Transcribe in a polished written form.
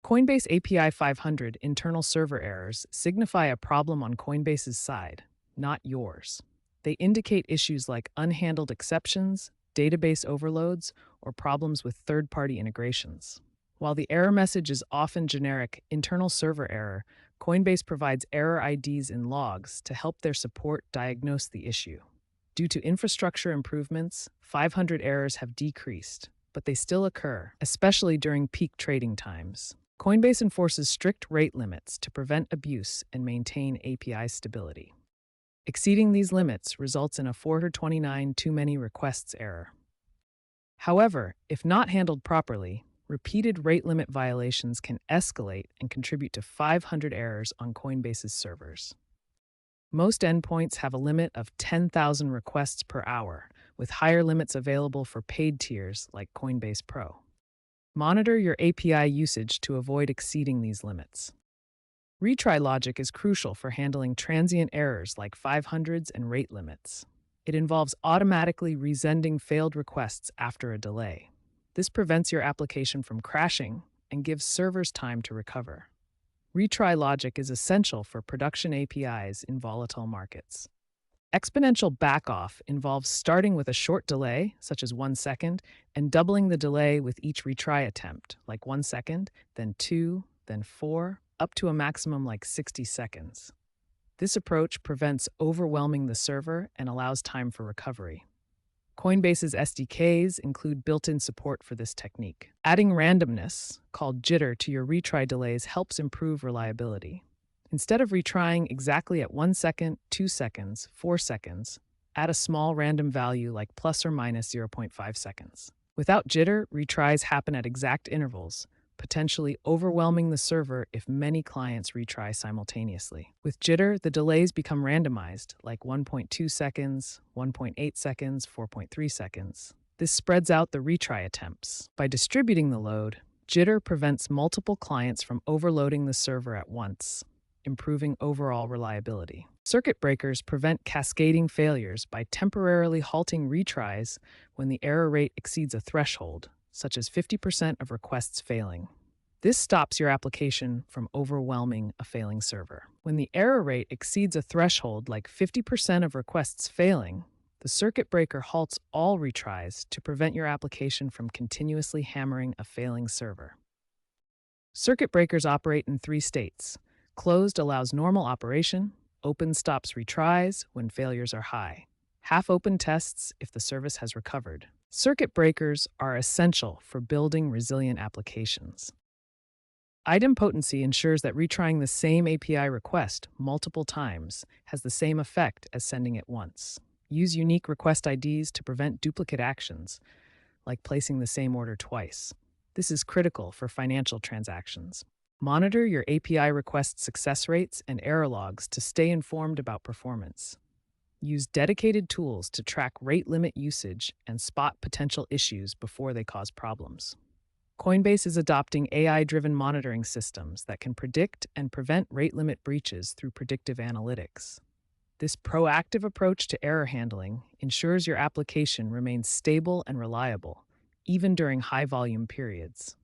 Coinbase API 500 internal server errors signify a problem on Coinbase's side, not yours. They indicate issues like unhandled exceptions, database overloads, or problems with third-party integrations. While the error message is often generic internal server error, Coinbase provides error IDs in logs to help their support diagnose the issue. Due to infrastructure improvements, 500 errors have decreased, but they still occur, especially during peak trading times. Coinbase enforces strict rate limits to prevent abuse and maintain API stability. Exceeding these limits results in a 429 too many requests error. However, if not handled properly, repeated rate limit violations can escalate and contribute to 500 errors on Coinbase's servers. Most endpoints have a limit of 10,000 requests per hour, with higher limits available for paid tiers like Coinbase Pro. Monitor your API usage to avoid exceeding these limits. Retry logic is crucial for handling transient errors like 500s and rate limits. It involves automatically resending failed requests after a delay. This prevents your application from crashing and gives servers time to recover. Retry logic is essential for production APIs in volatile markets. Exponential backoff involves starting with a short delay, such as 1 second, and doubling the delay with each retry attempt, like 1 second, then 2, then 4, up to a maximum like 60 seconds. This approach prevents overwhelming the server and allows time for recovery. Coinbase's SDKs include built-in support for this technique. Adding randomness, called jitter, to your retry delays helps improve reliability. Instead of retrying exactly at 1 second, 2 seconds, 4 seconds, add a small random value like plus or minus 0.5 seconds. Without jitter, retries happen at exact intervals, potentially overwhelming the server if many clients retry simultaneously. With jitter, the delays become randomized, like 1.2 seconds, 1.8 seconds, 4.3 seconds. This spreads out the retry attempts. By distributing the load, jitter prevents multiple clients from overloading the server at once, improving overall reliability. Circuit breakers prevent cascading failures by temporarily halting retries when the error rate exceeds a threshold, such as 50% of requests failing. This stops your application from overwhelming a failing server. When the error rate exceeds a threshold like 50% of requests failing, the circuit breaker halts all retries to prevent your application from continuously hammering a failing server. Circuit breakers operate in 3 states. Closed allows normal operation, open stops retries when failures are high, half-open tests if the service has recovered. Circuit breakers are essential for building resilient applications. Idempotency ensures that retrying the same API request multiple times has the same effect as sending it once. Use unique request IDs to prevent duplicate actions, like placing the same order twice. This is critical for financial transactions. Monitor your API request success rates and error logs to stay informed about performance. Use dedicated tools to track rate limit usage and spot potential issues before they cause problems. Coinbase is adopting AI-driven monitoring systems that can predict and prevent rate limit breaches through predictive analytics. This proactive approach to error handling ensures your application remains stable and reliable, even during high-volume periods.